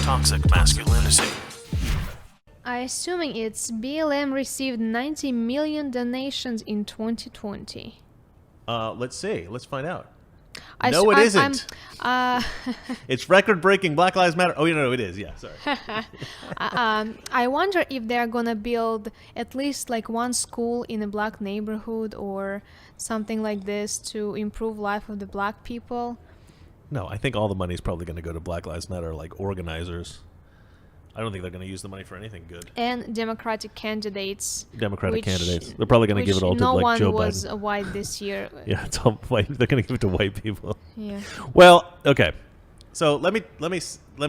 Toxic Masculinity. I assuming it's BLM received 90 million donations in 2020. Let's see. Let's find out. It isn't. It's record-breaking Black Lives Matter. Oh, no, it is. Yeah, sorry. I wonder if they're gonna build at least like one school in a black neighborhood or something like this to improve life of the black people. No, I think all the money is probably going to go to Black Lives Matter, like organizers. I don't think they're going to use the money for anything good. And Democratic candidates. They're probably going to give it all to like Joe Biden. No one was white this year. Yeah, it's all white. They're going to give it to white people. Yeah. Well, okay. So let me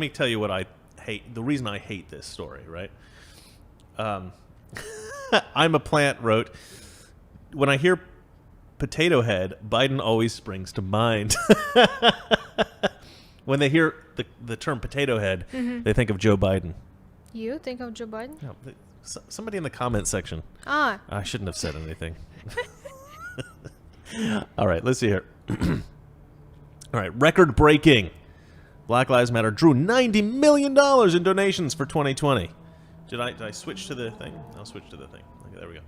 tell you what I hate. The reason I hate this story, right? I'm a plant wrote, when I hear potato head, Biden always springs to mind. When they hear the term potato head, they think of Joe Biden. You think of Joe Biden? No, somebody in the comment section. I shouldn't have said anything. All right, let's see here. All right, record-breaking. Black Lives Matter drew $90 million in donations for 2020. Did I switch to the thing? I'll switch to the thing. Okay, there we go.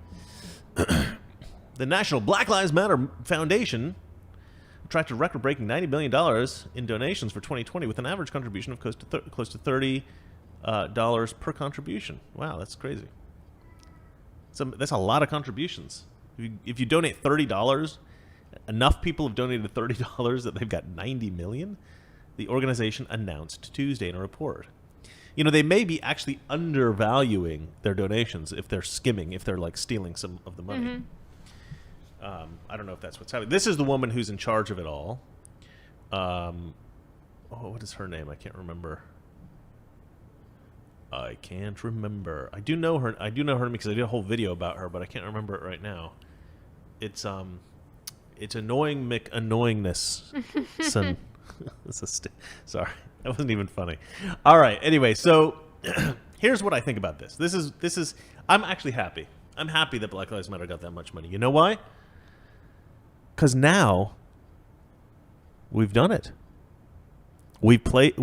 The National Black Lives Matter Foundation attracted record-breaking $90 million in donations for 2020 with an average contribution of close to $30 per contribution. Wow, that's crazy. That's a lot of contributions. If you donate $30, enough people have donated $30 that they've got $90 million, the organization announced Tuesday in a report. You know, they may be actually undervaluing their donations if they're skimming, if they're like stealing some of the money. I don't know if that's what's happening. This is the woman who's in charge of it all. What is her name? I can't remember. I do know her. I do know her because I did a whole video about her, but I can't remember it right now. It's annoying annoyingness. Sorry, that wasn't even funny. All right. Anyway, so here's what I think about this. This is. I'm actually happy. I'm happy that Black Lives Matter got that much money. You know why? Because now we've done it. We've paid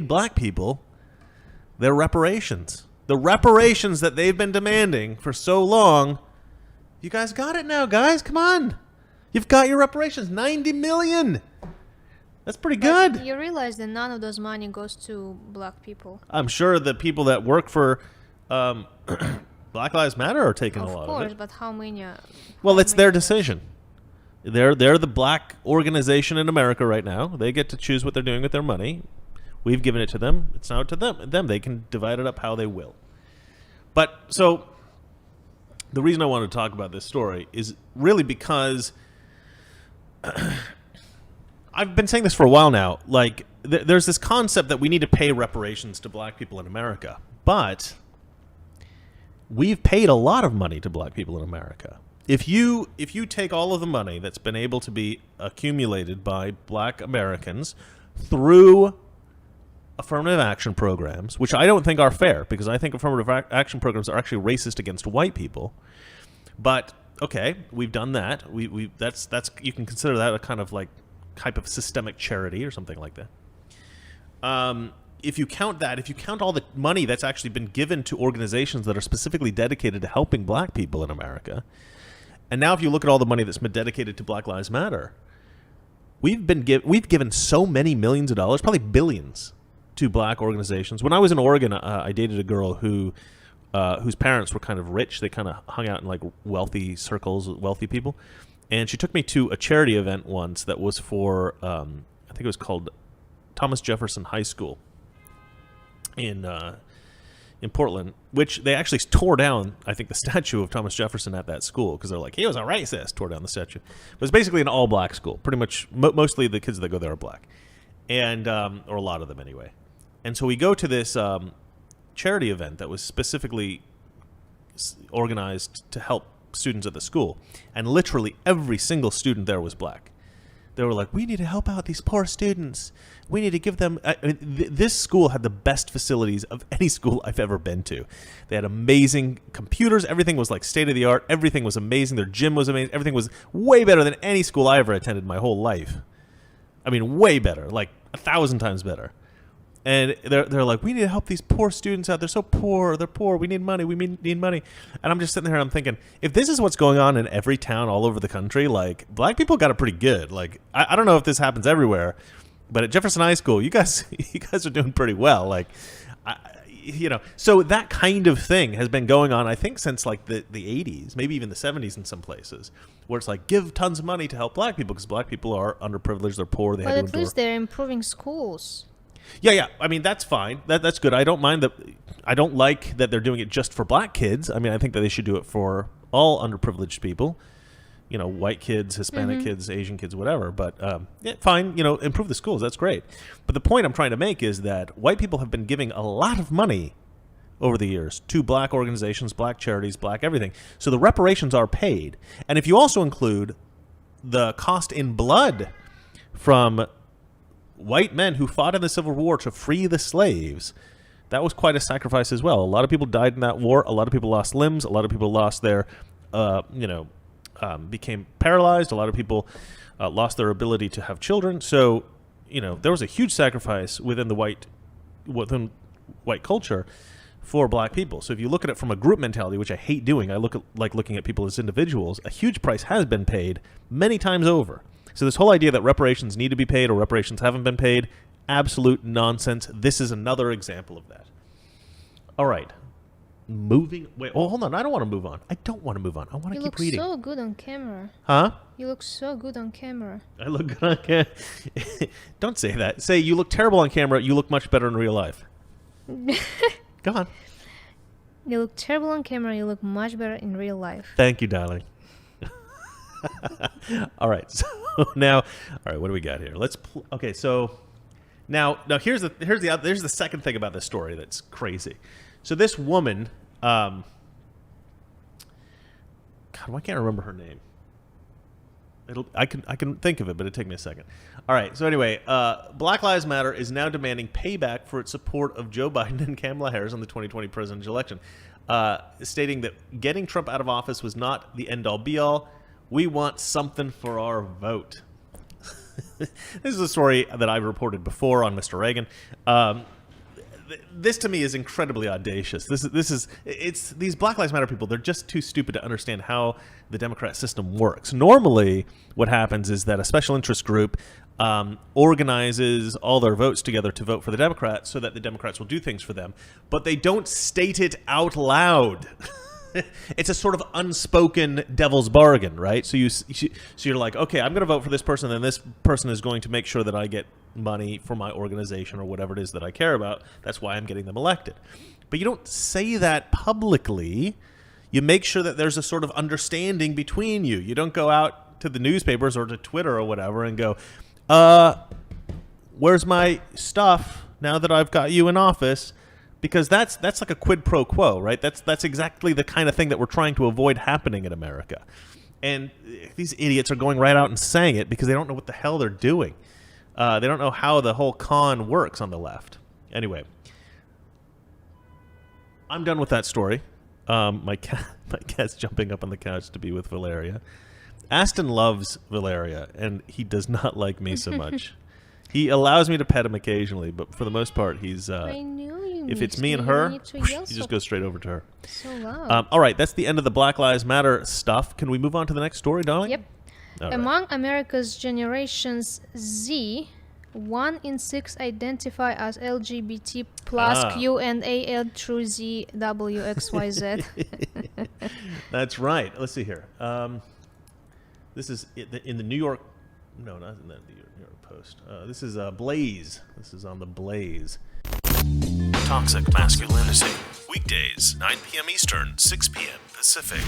black people their reparations. The reparations that they've been demanding for so long. You guys got it now, guys. Come on. You've got your reparations. $90 million. That's pretty good. But you realize that none of those money goes to black people. I'm sure the people that work for Black Lives Matter are taking a lot of it. Of course, but how many? Well, it's their decision. They're the black organization in America right now. They get to choose what they're doing with their money. We've given it to them. It's now to them. They can divide it up how they will. But so the reason I wanted to talk about this story is really because I've been saying this for a while now. Like, there's this concept that we need to pay reparations to black people in America, but we've paid a lot of money to black people in America. If you take all of the money that's been able to be accumulated by black Americans through affirmative action programs, which I don't think are fair, because I think affirmative action programs are actually racist against white people. But okay, we've done that. That's you can consider that a kind of like type of systemic charity or something like that. If you count all the money that's actually been given to organizations that are specifically dedicated to helping black people in America, and now if you look at all the money that's been dedicated to Black Lives Matter, we've given so many millions of dollars, probably billions, to black organizations. When I was in Oregon, I dated a girl whose parents were kind of rich. They kind of hung out in like wealthy circles with wealthy people, and she took me to a charity event once that was for I think it was called Thomas Jefferson High School in Portland, which they actually tore down, I think, the statue of Thomas Jefferson at that school because they're like, he was a racist, tore down the statue. But it's basically an all-black school. Pretty much, mostly the kids that go there are black, and or a lot of them anyway. And so we go to this charity event that was specifically organized to help students at the school, and literally every single student there was black. They were like, we need to help out these poor students. We need to give them... this school had the best facilities of any school I've ever been to. They had amazing computers. Everything was like state-of-the-art. Everything was amazing. Their gym was amazing. Everything was way better than any school I ever attended my whole life. I mean, way better. Like 1,000 times better. And they're like, we need to help these poor students out. They're so poor. They're poor. We need money. We need money. And I'm just sitting there and I'm thinking, if this is what's going on in every town all over the country, like, black people got it pretty good. Like, I don't know if this happens everywhere, but at Jefferson High School, you guys are doing pretty well. Like, so that kind of thing has been going on, I think, since like the 80s, maybe even the 70s in some places, where it's like, give tons of money to help black people because black people are underprivileged, they're poor, they But had to at endure. least they're improving schools. Yeah. I mean, that's fine. That's good. I don't mind that. I don't like that they're doing it just for black kids. I mean, I think that they should do it for all underprivileged people. White kids, Hispanic kids, Asian kids, whatever. But yeah, fine. Improve the schools. That's great. But the point I'm trying to make is that white people have been giving a lot of money over the years to black organizations, black charities, black everything. So the reparations are paid. And if you also include the cost in blood from white men who fought in the Civil War to free the slaves, that was quite a sacrifice as well. A lot of people died in that war. A lot of people lost limbs. A lot of people lost their, became paralyzed. A lot of people lost their ability to have children. So, there was a huge sacrifice within white culture for black people. So if you look at it from a group mentality, which I hate doing, I like looking at people as individuals, a huge price has been paid many times over. So this whole idea that reparations need to be paid or reparations haven't been paid, absolute nonsense. This is another example of that. All right. Hold on. I don't want to move on. I don't want to move on. I want to keep reading. You look so good on camera. Huh? You look so good on camera. I look good on camera. Don't say that. Say you look terrible on camera. You look much better in real life. Go on. You look terrible on camera. You look much better in real life. Thank you, darling. All right. So now, what do we got here? Okay. So now here's the second thing about this story that's crazy. So this woman, God, why can't I remember her name? I can think of it, but it'll take me a second. All right. So anyway, Black Lives Matter is now demanding payback for its support of Joe Biden and Kamala Harris in the 2020 presidential election, stating that getting Trump out of office was not the end-all be-all. We want something for our vote. This is a story that I've reported before on Mr. Reagan. This to me is incredibly audacious. It's these Black Lives Matter people. They're just too stupid to understand how the Democrat system works. Normally, what happens is that a special interest group organizes all their votes together to vote for the Democrats so that the Democrats will do things for them, but they don't state it out loud. It's a sort of unspoken devil's bargain, right? So you're like, okay, I'm going to vote for this person, and this person is going to make sure that I get money for my organization or whatever it is that I care about. That's why I'm getting them elected. But you don't say that publicly. You make sure that there's a sort of understanding between you. You don't go out to the newspapers or to Twitter or whatever and go, where's my stuff now that I've got you in office? Because that's like a quid pro quo, right? That's exactly the kind of thing that we're trying to avoid happening in America. And these idiots are going right out and saying it because they don't know what the hell they're doing. They don't know how the whole con works on the left. Anyway, I'm done with that story. My cat's jumping up on the couch to be with Valeria. Aston loves Valeria, and he does not like me so much. He allows me to pet him occasionally, but for the most part, he's... I knew you if it's me and her, you just go straight over to her. So loud. All right, that's the end of the Black Lives Matter stuff. Can we move on to the next story, darling? Yep. Among America's generations Z, 1 in 6 identify as LGBT plus Q and A through Z W X Y Z. That's right. Let's see here. This is in the New York. No, not in the New York Post. This is Blaze. This is on the Blaze. Toxic Masculinity. Weekdays, 9 p.m. Eastern, 6 p.m. Pacific.